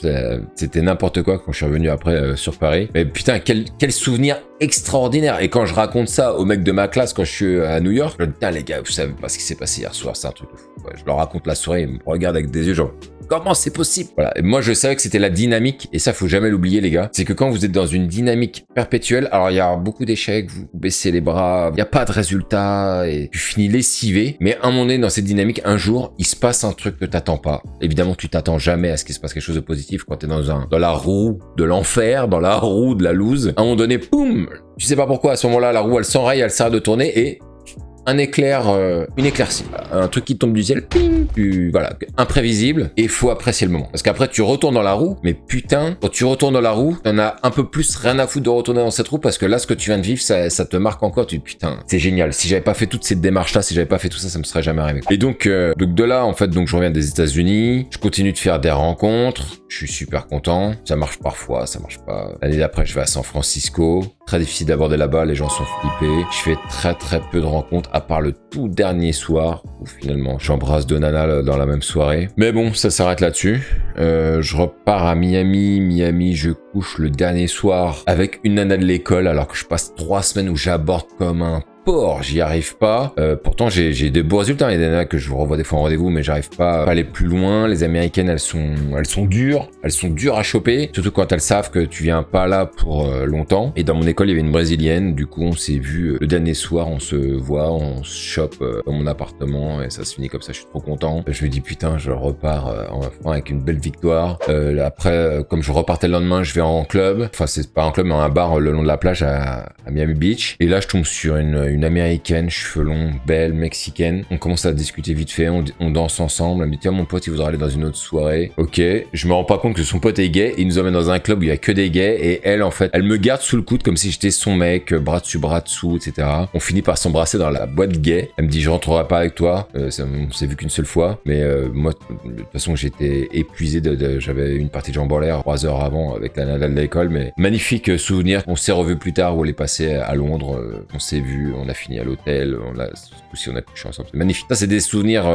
c'était n'importe quoi quand je suis revenu après sur Paris. Mais putain, quel souvenir extraordinaire. Et quand je raconte ça aux mecs de ma classe quand je suis à New York, je dis, putain les gars, vous savez pas ce qui s'est passé hier soir, c'est un truc de fou. Ouais, je leur raconte la soirée, ils me regardent avec des yeux genre, comment c'est possible? Voilà. Et moi, je savais que c'était la dynamique, et ça, faut jamais l'oublier, les gars. C'est que quand vous êtes dans une dynamique perpétuelle, alors il y a beaucoup d'échecs, vous baissez les bras, il n'y a pas de résultat, et tu finis lessivé. Mais à un moment donné, dans cette dynamique, un jour, il se passe un truc que t'attends pas. Évidemment, tu t'attends jamais à ce qu'il se passe quelque chose de positif quand t'es dans la roue de l'enfer, dans la roue de la loose. À un moment donné, boum! Tu sais pas pourquoi, à ce moment-là, la roue, elle s'enraye, elle s'arrête de tourner, et un éclair, une éclaircie, un truc qui tombe du ciel, ping, voilà, imprévisible, et faut apprécier le moment. Parce qu'après, tu retournes dans la roue, mais putain, quand tu retournes dans la roue, t'en as un peu plus rien à foutre de retourner dans cette roue, parce que là, ce que tu viens de vivre, ça te marque encore, tu dis, putain, c'est génial. Si j'avais pas fait toute cette démarche-là, si j'avais pas fait tout ça, ça me serait jamais arrivé. Et donc de là, en fait, donc je reviens des États-Unis, je continue de faire des rencontres, je suis super content, ça marche parfois, ça marche pas. L'année d'après, je vais à San Francisco, très difficile d'aborder là-bas, les gens sont flippés, je fais très peu de rencontres, à part le tout dernier soir, où finalement, j'embrasse 2 nanas dans la même soirée. Mais bon, ça s'arrête là-dessus. Je repars à Miami, je couche le dernier soir avec une nana de l'école, alors que je passe 3 semaines où j'aborde comme un sport, j'y arrive pas. Pourtant, j'ai de beaux résultats. Il y en a que je vous revois des fois en rendez-vous, mais j'arrive pas à aller plus loin. Les américaines, elles sont dures. Elles sont dures à choper. Surtout quand elles savent que tu viens pas là pour longtemps. Et dans mon école, il y avait une brésilienne. Du coup, on s'est vu le dernier soir. On se voit, on se chope dans mon appartement. Et ça se finit comme ça. Je suis trop content. Je me dis, putain, je repars enfin avec une belle victoire. Après, comme je repartais le lendemain, je vais en club. Enfin, c'est pas un club, mais un bar le long de la plage à Miami Beach. Et là, je tombe sur une américaine, cheveux longs, belle, mexicaine. On commence à discuter vite fait, on danse ensemble. Elle me dit, tiens, mon pote, il voudrait aller dans une autre soirée. Ok. Je me rends pas compte que son pote est gay. Il nous emmène dans un club où il y a que des gays. Et elle, en fait, elle me garde sous le coude comme si j'étais son mec, bras dessus, bras dessous, etc. On finit par s'embrasser dans la boîte gay. Elle me dit, je rentrerai pas avec toi. On s'est vu qu'une seule fois. Mais moi, de toute façon, j'étais épuisé. J'avais une partie de jambes en l'air 3 heures avant avec la nana de l'école. Mais magnifique souvenir. On s'est revu plus tard où elle est passée à Londres. On s'est vu, on a fini à l'hôtel. On a couché ensemble. C'est magnifique. Ça, c'est des souvenirs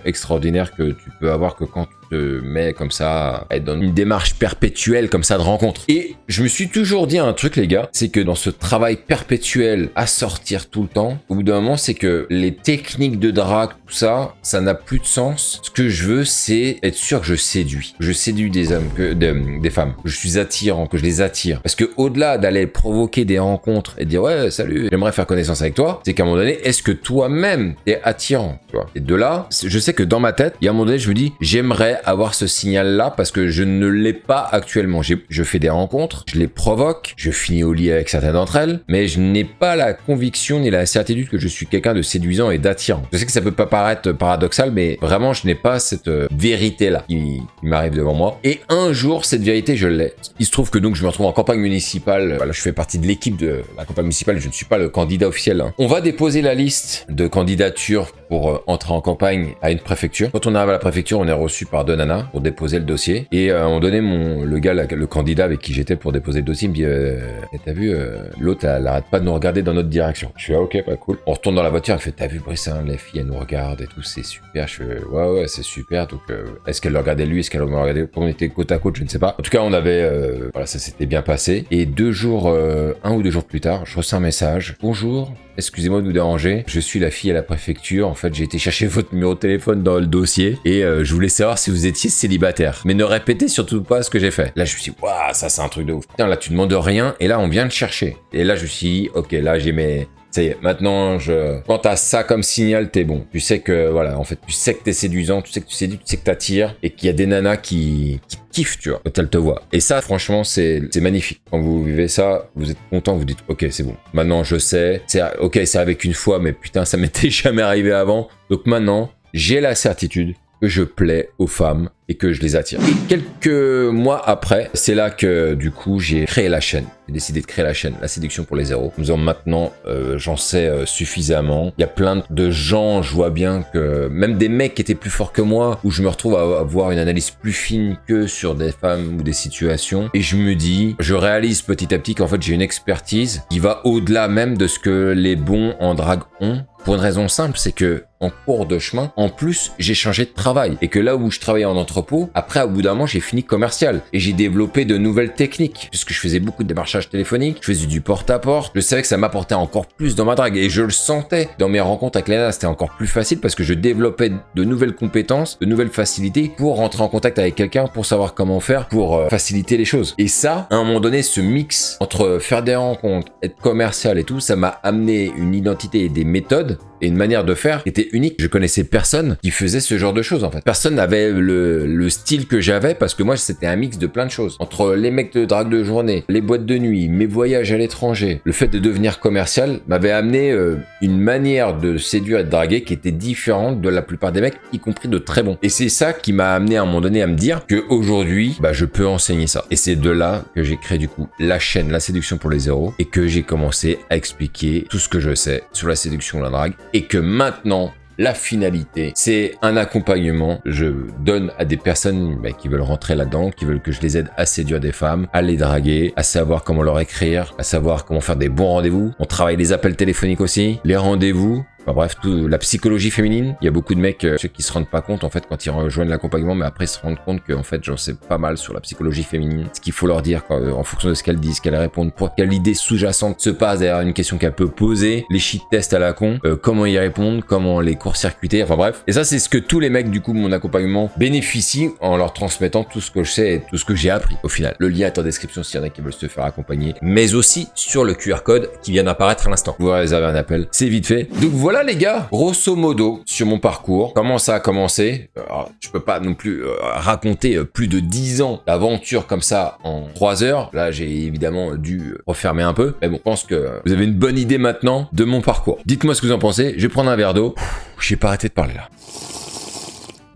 extraordinaires que tu peux avoir que quand tu te mets comme ça à être dans une démarche perpétuelle comme ça de rencontre. Et je me suis toujours dit un truc, les gars, c'est que dans ce travail perpétuel à sortir tout le temps, au bout d'un moment, c'est que les techniques de drague, tout ça, ça n'a plus de sens. Ce que je veux, c'est être sûr que je séduis. Je séduis des hommes, des femmes. Que je suis attirant, que je les attire. Parce que au-delà d'aller provoquer des rencontres et dire ouais, salut, j'aimerais faire connaissance avec toi, c'est qu'à un moment donné, est-ce que toi-même t'es attirant, tu vois? Et de là, je sais que dans ma tête, il y a un moment donné, je me dis, j'aimerais avoir ce signal-là parce que je ne l'ai pas actuellement. Je fais des rencontres, je les provoque, je finis au lit avec certaines d'entre elles, mais je n'ai pas la conviction ni la certitude que je suis quelqu'un de séduisant et d'attirant. Je sais que ça peut pas paraître paradoxal, mais vraiment, je n'ai pas cette vérité-là qui m'arrive devant moi. Et un jour, cette vérité, je l'ai. Il se trouve que donc, je me retrouve en campagne municipale. Voilà, je fais partie de l'équipe de la campagne municipale. Je ne suis pas le candidat officiel. Hein. On va déposer la liste de candidatures pour entrer en campagne à une préfecture. Quand on arrive à la préfecture, on est reçu par deux nanas pour déposer le dossier. Et à un moment donné, le candidat avec qui j'étais pour déposer le dossier, il me dit t'as vu, l'autre, elle arrête pas de nous regarder dans notre direction. Je suis ok, pas cool. On retourne dans la voiture, elle fait t'as vu Brice, hein, les filles, elles nous regardent et tout, c'est super. Je fais ouais, c'est super. Donc, est-ce qu'elle le regardait lui, est-ce qu'elle me regardait quand on était côte à côte, je ne sais pas. En tout cas, on avait, voilà, ça s'était bien passé. Et 1 ou 2 jours plus tard, je reçois un message. Bonjour. Excusez-moi de vous déranger, je suis la fille à la préfecture. En fait, j'ai été chercher votre numéro de téléphone dans le dossier et je voulais savoir si vous étiez célibataire. Mais ne répétez surtout pas ce que j'ai fait. Là, je me suis dit, waouh, ça c'est un truc de ouf. Putain, là, tu demandes rien et là, on vient te chercher. Et là, je me suis dit, ok, là, j'ai mes... Ça y est, maintenant, quand t'as ça comme signal, t'es bon. Tu sais que, voilà, en fait, tu sais que t'es séduisant, tu sais que tu séduis, tu sais que t'attires et qu'il y a des nanas qui kiffent, tu vois, quand elles te voient. Et ça, franchement, c'est magnifique. Quand vous vivez ça, vous êtes content, vous dites, ok, c'est bon. Maintenant, je sais. Ok, c'est avec une fois, mais putain, ça m'était jamais arrivé avant. Donc maintenant, j'ai la certitude que je plais aux femmes et que je les attire. Et quelques mois après, c'est là que du coup j'ai créé la chaîne. J'ai décidé de créer la chaîne La Séduction pour les Zéros. Nous en maintenant, j'en sais suffisamment. Il y a plein de gens, je vois bien que même des mecs qui étaient plus forts que moi, où je me retrouve à avoir une analyse plus fine que sur des femmes ou des situations. Et je me dis, je réalise petit à petit qu'en fait j'ai une expertise qui va au-delà même de ce que les bons en drague ont. Pour une raison simple, c'est que en cours de chemin, en plus, j'ai changé de travail. Et que là où je travaillais en entrepôt, après, au bout d'un moment, j'ai fini commercial. Et j'ai développé de nouvelles techniques. Puisque je faisais beaucoup de démarchage téléphonique, je faisais du porte-à-porte. Je savais que ça m'apportait encore plus dans ma drague. Et je le sentais dans mes rencontres avec les nanas. C'était encore plus facile parce que je développais de nouvelles compétences, de nouvelles facilités pour rentrer en contact avec quelqu'un, pour savoir comment faire, pour faciliter les choses. Et ça, à un moment donné, ce mix entre faire des rencontres, être commercial et tout, ça m'a amené une identité et des méthodes et une manière de faire qui était unique. Je connaissais personne qui faisait ce genre de choses en fait. Personne n'avait le style que j'avais parce que moi c'était un mix de plein de choses. Entre les mecs de drague de journée, les boîtes de nuit, mes voyages à l'étranger, le fait de devenir commercial m'avait amené une manière de séduire et de draguer qui était différente de la plupart des mecs, y compris de très bons. Et c'est ça qui m'a amené à un moment donné à me dire que aujourd'hui, je peux enseigner ça. Et c'est de là que j'ai créé du coup la chaîne La Séduction pour les Zéros et que j'ai commencé à expliquer tout ce que je sais sur la séduction, la drague. Et que maintenant, la finalité, c'est un accompagnement. Je donne à des personnes qui veulent rentrer là-dedans, qui veulent que je les aide à séduire des femmes, à les draguer, à savoir comment leur écrire, à savoir comment faire des bons rendez-vous. On travaille les appels téléphoniques aussi, les rendez-vous. Enfin bref, la psychologie féminine, il y a beaucoup de mecs qui se rendent pas compte en fait quand ils rejoignent l'accompagnement, mais après ils se rendent compte qu'en fait j'en sais pas mal sur la psychologie féminine, ce qu'il faut leur dire quoi, en fonction de ce qu'elles disent, qu'elles répondent, pour quelle idée sous-jacente se passe derrière une question qu'elle peut poser, les shit tests à la con, comment y répondre, comment les court-circuiter, enfin bref. Et ça c'est ce que tous les mecs du coup de mon accompagnement bénéficient en leur transmettant tout ce que je sais et tout ce que j'ai appris au final. Le lien est en description s'il y en a qui veulent se faire accompagner, mais aussi sur le QR code qui vient d'apparaître à l'instant. Vous réservez un appel, c'est vite fait. Donc voilà les gars, grosso modo sur mon parcours, comment ça a commencé. Alors, je peux pas non plus raconter plus de 10 ans d'aventure comme ça en 3 heures. Là j'ai évidemment dû refermer un peu, mais bon, je pense que vous avez une bonne idée maintenant de mon parcours. Dites-moi ce que vous en pensez, je vais prendre un verre d'eau. J'ai pas arrêté de parler là.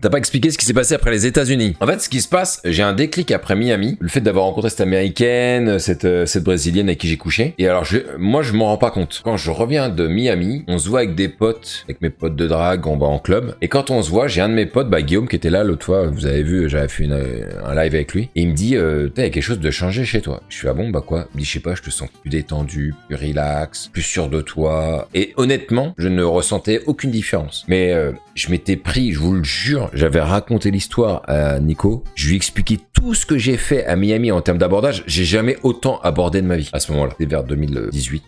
T'as pas expliqué ce qui s'est passé après les États-Unis. En fait, ce qui se passe, j'ai un déclic après Miami. Le fait d'avoir rencontré cette américaine, cette brésilienne avec qui j'ai couché. Et alors, moi, je m'en rends pas compte. Quand je reviens de Miami, on se voit avec des potes, avec mes potes de drague, on va en club. Et quand on se voit, j'ai un de mes potes, Guillaume, qui était là l'autre fois. Vous avez vu, j'avais fait un live avec lui. Et il me dit, t'as quelque chose de changé chez toi. Je suis là, bon, bah quoi? Il me dit, je sais pas, je te sens plus détendu, plus relax, plus sûr de toi. Et honnêtement, je ne ressentais aucune différence. Mais je m'étais pris, je vous le jure, j'avais raconté l'histoire à Nico, je lui expliquais tout ce que j'ai fait à Miami en termes d'abordage, j'ai jamais autant abordé de ma vie à ce moment-là. C'était vers 2018,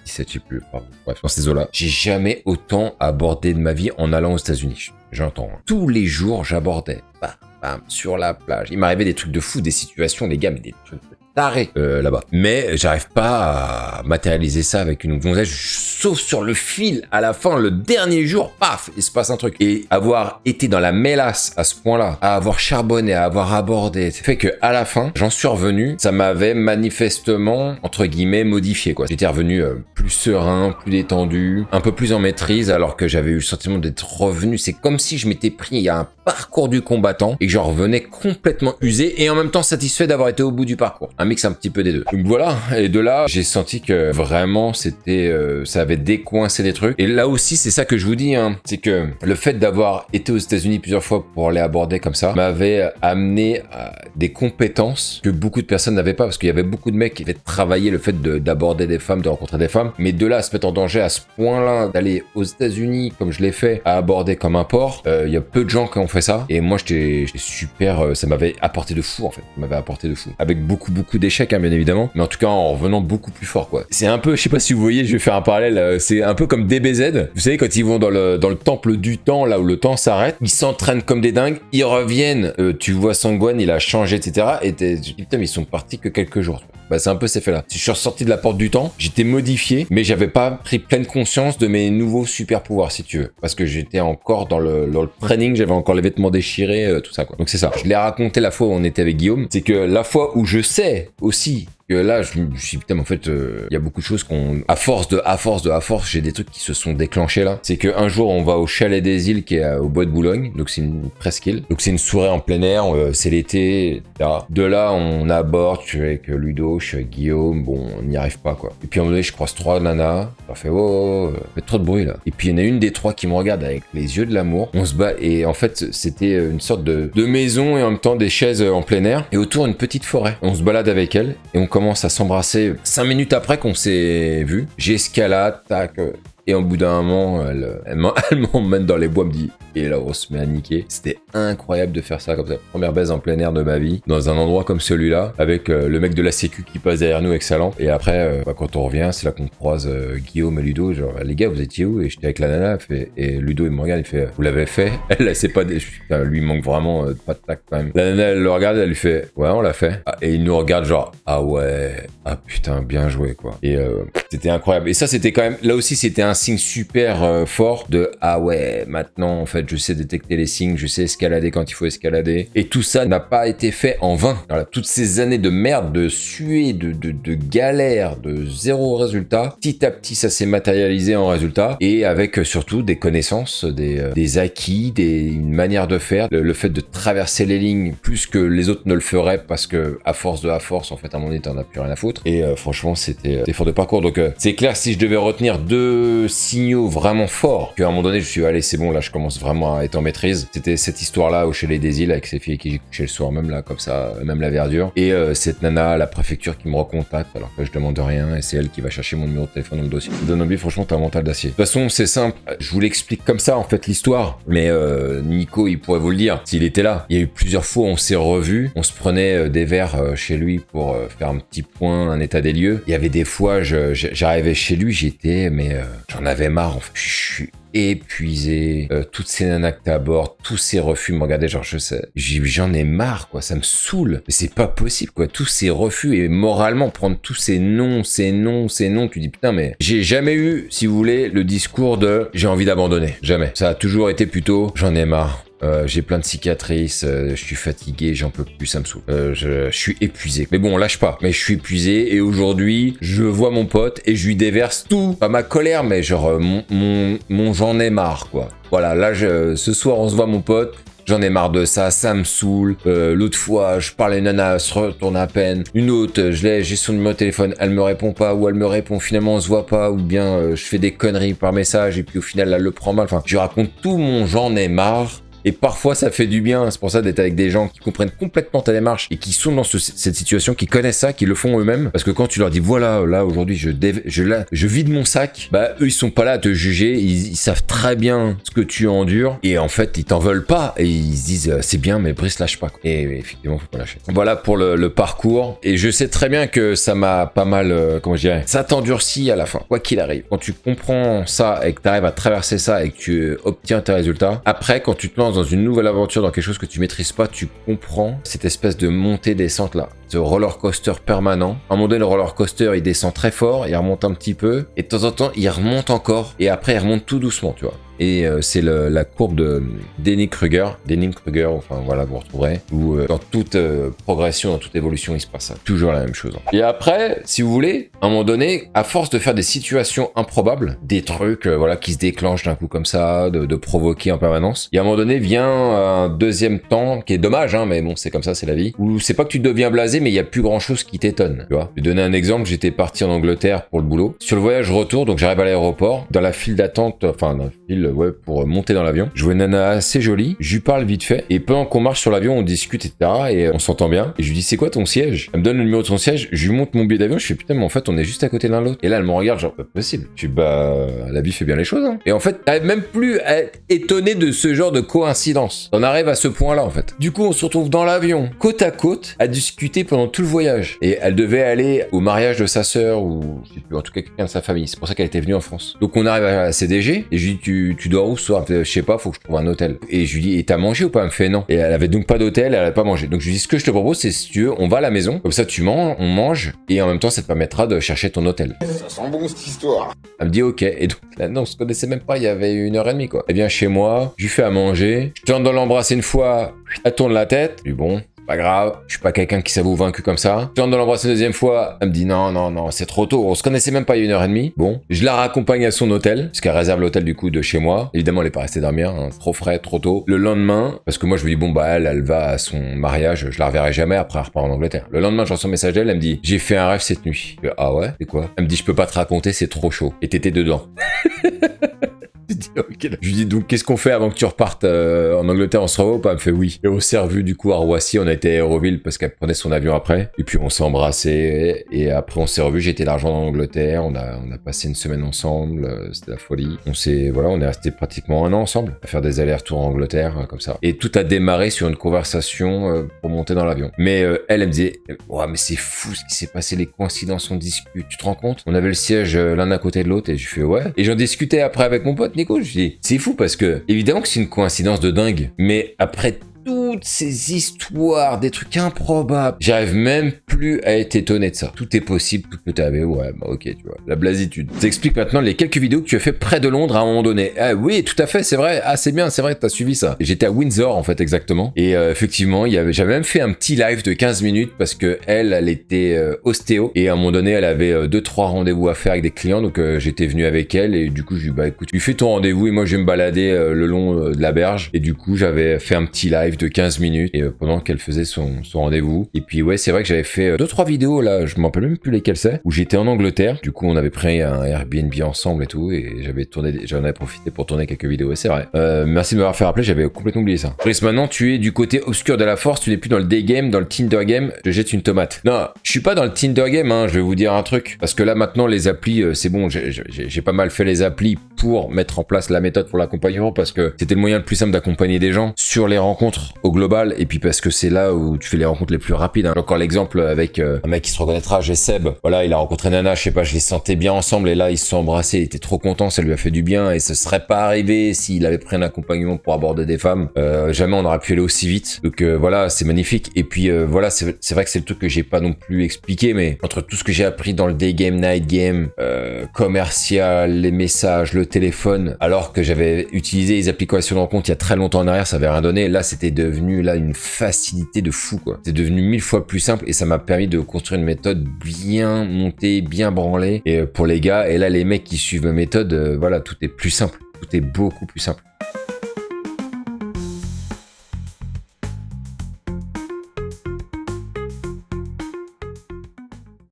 17, je sais plus, pardon. Bref, dans ces eaux-là, j'ai jamais autant abordé de ma vie en allant aux États-Unis. J'entends. Tous les jours, j'abordais, bam, sur la plage. Il m'arrivait des trucs de fou, des situations, les gars, mais des trucs de taré là-bas. Mais j'arrive pas à matérialiser ça avec une gonzesse, sauf sur le fil, à la fin, le dernier jour, paf, il se passe un truc. Et avoir été dans la mélasse à ce point-là, à avoir charbonné, à avoir abordé, ça fait que à la fin, j'en suis revenu, ça m'avait manifestement, entre guillemets, modifié, quoi. J'étais revenu plus serein, plus détendu, un peu plus en maîtrise, alors que j'avais eu le sentiment d'être revenu. C'est comme si je m'étais pris il y a un parcours du combattant et que j'en revenais complètement usé et en même temps satisfait d'avoir été au bout du parcours. Un mix un petit peu des deux. Donc voilà, et de là, j'ai senti que vraiment c'était, ça avait décoincé des trucs. Et là aussi, c'est ça que je vous dis, hein, c'est que le fait d'avoir été aux États-Unis plusieurs fois pour les aborder comme ça m'avait amené à des compétences que beaucoup de personnes n'avaient pas, parce qu'il y avait beaucoup de mecs qui avaient travaillé le fait d'aborder des femmes, de rencontrer des femmes, mais de là à se mettre en danger à ce point-là, d'aller aux États-Unis comme je l'ai fait, à aborder comme un porc, il y a peu de gens qui ont fait ça. Et moi, j'étais super, ça m'avait apporté de fou en fait, ça m'avait apporté de fou, avec beaucoup d'échecs, hein, bien évidemment, mais en tout cas en revenant beaucoup plus fort, quoi. C'est un peu, je sais pas si vous voyez, je vais faire un parallèle, c'est un peu comme DBZ. Vous savez, quand ils vont dans le temple du temps, là où le temps s'arrête, ils s'entraînent comme des dingues, ils reviennent, tu vois Sangwan, il a changé, etc. Et tu dis, putain, mais ils sont partis que quelques jours. Bah, c'est un peu ces faits-là. Je suis ressorti de la porte du temps, j'étais modifié, mais j'avais pas pris pleine conscience de mes nouveaux super pouvoirs, si tu veux. Parce que j'étais encore dans le training, j'avais encore les vêtements déchirés, tout ça, quoi. Donc c'est ça. Je l'ai raconté la fois où on était avec Guillaume, c'est que la fois où je sais aussi que là, je me suis dit, putain, mais en fait, il y a beaucoup de choses à force, j'ai des trucs qui se sont déclenchés là. C'est qu'un jour, on va au Chalet des Îles qui est au Bois de Boulogne, donc c'est une presqu'île. Donc c'est une soirée en plein air, c'est l'été, etc. De là, on aborde, je suis avec Ludo, je suis avec Guillaume, bon, on n'y arrive pas, quoi. Et puis à un moment donné, je croise 3 nanas, je leur fais, oh, faites trop de bruit là. Et puis il y en a une des 3 qui me regarde avec les yeux de l'amour. On se bat, et en fait, c'était une sorte de maison et en même temps des chaises en plein air, et autour une petite forêt. On se balade avec elle, et on commence à s'embrasser 5 minutes après qu'on s'est vu. J'escalade, tac, et au bout d'un moment, elle m'emmène dans les bois, me dit, et là on se met à niquer. C'était incroyable de faire ça comme ça. Première baise en plein air de ma vie, dans un endroit comme celui-là, avec le mec de la sécu qui passe derrière nous avec sa lampe. Et après, quand on revient, c'est là qu'on croise Guillaume et Ludo, genre, les gars, vous étiez où? Et j'étais avec la nana, et Ludo il me regarde, il fait, vous l'avez fait? Elle sait pas, putain, lui il manque vraiment pas de tact quand même. La nana elle le regarde, elle lui fait, ouais, on l'a fait. Et il nous regarde genre, ah ouais, ah putain, bien joué quoi. Et c'était incroyable. Et ça c'était quand même, là aussi c'était un signe super fort de, ah ouais, maintenant en fait je sais détecter les signes, je sais escalader quand il faut escalader. Et tout ça n'a pas été fait en vain. Voilà, toutes ces années de merde, de suer, de galère, de zéro résultat, petit à petit ça s'est matérialisé en résultat, et avec surtout des connaissances, des acquis, une manière de faire, le fait de traverser les lignes plus que les autres ne le feraient, parce que à force, en fait à un moment donné t'en as plus rien à foutre. Et franchement c'était fort de parcours. Donc c'est clair, si je devais retenir 2 de signaux vraiment forts qu'à un moment donné, je me suis dit, allez, c'est bon, là, je commence vraiment à être en maîtrise. C'était cette histoire-là au Chalet des Îles avec ces filles qui j'ai couché le soir, même là, comme ça, même la verdure. Et cette nana à la préfecture qui me recontacte alors que je demande rien et c'est elle qui va chercher mon numéro de téléphone dans le dossier. Donobie, franchement, t'as un mental d'acier. De toute façon, c'est simple. Je vous l'explique comme ça, en fait, l'histoire. Mais Nico, il pourrait vous le dire s'il était là. Il y a eu plusieurs fois, on s'est revus. On se prenait des verres chez lui pour faire un petit point, un état des lieux. Il y avait des fois, j'arrivais chez lui, j'étais, mais j'en avais marre. En fait, je suis épuisé, toutes ces nanas que t'abordes, tous ces refus me regardaient, genre j'en ai marre, quoi, ça me saoule, mais c'est pas possible, quoi, tous ces refus, et moralement prendre tous ces noms, tu dis putain, mais j'ai jamais eu, si vous voulez, le discours de j'ai envie d'abandonner, jamais, ça a toujours été plutôt j'en ai marre. J'ai plein de cicatrices, je suis fatigué, j'en peux plus, ça me saoule. Je suis épuisé. Mais bon, on lâche pas. Mais je suis épuisé et aujourd'hui, je vois mon pote et je lui déverse tout. Pas ma colère, mais genre mon j'en ai marre, quoi. Voilà, là, ce soir, on se voit mon pote. J'en ai marre de ça, ça me saoule. L'autre fois, je parle à une nana, elle se retourne à peine. Une autre, j'ai son numéro de téléphone, elle me répond pas, ou elle me répond finalement on se voit pas, ou bien je fais des conneries par message et puis au final elle le prend mal. Enfin, je raconte tout mon j'en ai marre. Et parfois, ça fait du bien. C'est pour ça d'être avec des gens qui comprennent complètement ta démarche et qui sont dans cette situation, qui connaissent ça, qui le font eux-mêmes. Parce que quand tu leur dis, voilà, là, aujourd'hui, je vide mon sac, bah, eux, ils sont pas là à te juger. Ils savent très bien ce que tu endures. Et en fait, ils t'en veulent pas. Et ils se disent, c'est bien, mais Brice, lâche pas, quoi. Et effectivement, faut pas lâcher. Voilà pour le parcours. Et je sais très bien que ça m'a pas mal, comment je dirais, ça t'endurcit à la fin, quoi qu'il arrive. Quand tu comprends ça et que tu arrives à traverser ça et que tu obtiens tes résultats, après, quand tu te lances dans une nouvelle aventure, dans quelque chose que tu maîtrises pas, tu comprends cette espèce de montée-descente là, ce roller coaster permanent. À un moment donné, le roller coaster il descend très fort, il remonte un petit peu, et de temps en temps il remonte encore, et après il remonte tout doucement, tu vois. Et c'est la courbe de Dunning-Kruger, enfin voilà, vous retrouverez, où dans toute progression, dans toute évolution, il se passe ça. Toujours la même chose. Et après, si vous voulez, à un moment donné, à force de faire des situations improbables, des trucs voilà, qui se déclenchent d'un coup comme ça, de provoquer en permanence, et à un moment donné vient un deuxième temps, qui est dommage, hein, mais bon, c'est comme ça, c'est la vie, où c'est pas que tu deviens blasé, mais il y a plus grand chose qui t'étonne, tu vois. Je vais donner un exemple, j'étais parti en Angleterre pour le boulot. Sur le voyage retour, donc j'arrive à l'aéroport, dans la file d'attente, enfin, dans la file, ouais, pour monter dans l'avion. Je vois une nana assez jolie, je lui parle vite fait, et pendant qu'on marche sur l'avion, on discute, etc., et on s'entend bien, et je lui dis, c'est quoi ton siège? Elle me donne le numéro de son siège, je lui montre mon billet d'avion, je fais, putain, mais en fait, on est juste à côté l'un de l'autre. Et là, elle me regarde, genre, pas possible. Je dis, bah, la vie fait bien les choses, hein. Et en fait, t'arrives même plus à être étonné de ce genre de coïncidence. On arrive à ce point-là, en fait. Du coup, on se retrouve dans l'avion, côte à côte, à discuter pendant tout le voyage. Et elle devait aller au mariage de sa sœur, ou, je sais plus, en tout cas, quelqu'un de sa famille. C'est pour ça qu'elle était venue en France. Donc, on arrive à la CDG, et je lui dis, tu dors où ce soir? Je sais pas, faut que je trouve un hôtel. Et je lui dis, et t'as mangé ou pas? Elle me fait non. Et elle avait donc pas d'hôtel, elle avait pas mangé. Donc je lui dis, ce que je te propose, c'est si tu veux, on va à la maison, comme ça tu manges, on mange, et en même temps ça te permettra de chercher ton hôtel. Ça sent bon cette histoire. Elle me dit ok, et donc là non, on se connaissait même pas, il y avait 1h30 quoi. Elle vient chez moi, je lui fais à manger, je tente de l'embrasser une fois, elle tourne la tête, je dis bon, pas grave, je suis pas quelqu'un qui s'avoue vaincu comme ça. Je tente de l'embrasser une deuxième fois, elle me dit non, c'est trop tôt, on se connaissait même pas il y a 1h30. Bon, je la raccompagne à son hôtel, parce qu'elle réserve l'hôtel du coup de chez moi. Évidemment, elle est pas restée dormir, hein, trop frais, trop tôt. Le lendemain, parce que moi je me dis bon bah elle va à son mariage, je la reverrai jamais, après elle repart en Angleterre. Le lendemain, je reçois un message d'elle, elle me dit j'ai fait un rêve cette nuit. Je dis, ah ouais, c'est quoi? Elle me dit je peux pas te raconter, c'est trop chaud. Et t'étais dedans. Je dis, okay. Je lui dis donc qu'est-ce qu'on fait avant que tu repartes en Angleterre? On se revoit ou pas? Elle me fait oui. Et on s'est revu du coup à Roissy, on a été à Aéroville parce qu'elle prenait son avion après. Et puis on s'est embrassé et après on s'est revu. J'ai été l'argent en Angleterre, on a passé une semaine ensemble, c'était la folie. On est resté pratiquement 1 an ensemble à faire des allers-retours en Angleterre comme ça. Et tout a démarré sur une conversation pour monter dans l'avion. Mais elle me disait ouais mais c'est fou ce qui s'est passé, les coïncidences, on discute, tu te rends compte? On avait le siège l'un à côté de l'autre et je fais ouais. Et j'en discutais après avec mon pote Nico, je dis c'est fou parce que évidemment que c'est une coïncidence de dingue, mais après toutes ces histoires, des trucs improbables, j'arrive même plus à être étonné de ça. Tout est possible, tout peut arriver, ouais, bah ok, tu vois, la blasitude. Ça explique maintenant les quelques vidéos que tu as fait près de Londres à un moment donné. Ah oui, tout à fait, c'est vrai, ah c'est bien, c'est vrai, t'as suivi ça. J'étais à Windsor en fait exactement, et effectivement, j'avais même fait un petit live de 15 minutes parce que elle était ostéo, et à un moment donné, elle avait 2-3 rendez-vous à faire avec des clients, donc j'étais venu avec elle, et du coup, je lui dis, bah écoute, lui fais ton rendez-vous, et moi je vais me balader le long de la berge, et du coup, j'avais fait un petit live de 15 minutes et pendant qu'elle faisait son rendez-vous. Et puis ouais, c'est vrai que j'avais fait 2-3 vidéos là, je m'en rappelle même plus lesquelles c'est, où j'étais en Angleterre. Du coup, on avait pris un Airbnb ensemble et tout, et j'en avais profité pour tourner quelques vidéos. Et c'est vrai. Merci de m'avoir fait rappeler, j'avais complètement oublié ça. Chris, maintenant tu es du côté obscur de la force, tu n'es plus dans le day game, dans le Tinder game. Je jette une tomate. Non, je suis pas dans le Tinder game, hein, je vais vous dire un truc, parce que là maintenant les applis, c'est bon, j'ai pas mal fait les applis pour mettre en place la méthode pour l'accompagnement, parce que c'était le moyen le plus simple d'accompagner des gens sur les rencontres au global, et puis parce que c'est là où tu fais les rencontres les plus rapides. Hein. J'ai encore l'exemple avec un mec qui se reconnaîtra, j'ai Seb. Voilà, il a rencontré Nana, je sais pas, je les sentais bien ensemble, et là ils se sont embrassés, il était trop content, ça lui a fait du bien, et ce serait pas arrivé s'il avait pris un accompagnement pour aborder des femmes. Jamais on aurait pu aller aussi vite. Donc voilà, c'est magnifique. Et puis voilà, c'est vrai que c'est le truc que j'ai pas non plus expliqué, mais entre tout ce que j'ai appris dans le day game, night game, commercial, les messages, le téléphone, alors que j'avais utilisé les applications de rencontre il y a très longtemps en arrière, ça avait rien donné. Là, c'était devenu une facilité de fou, quoi. C'est devenu 1000 fois plus simple, et ça m'a permis de construire une méthode bien montée, bien branlée, et pour les gars. Et là, les mecs qui suivent ma méthode, voilà, tout est plus simple. Tout est beaucoup plus simple.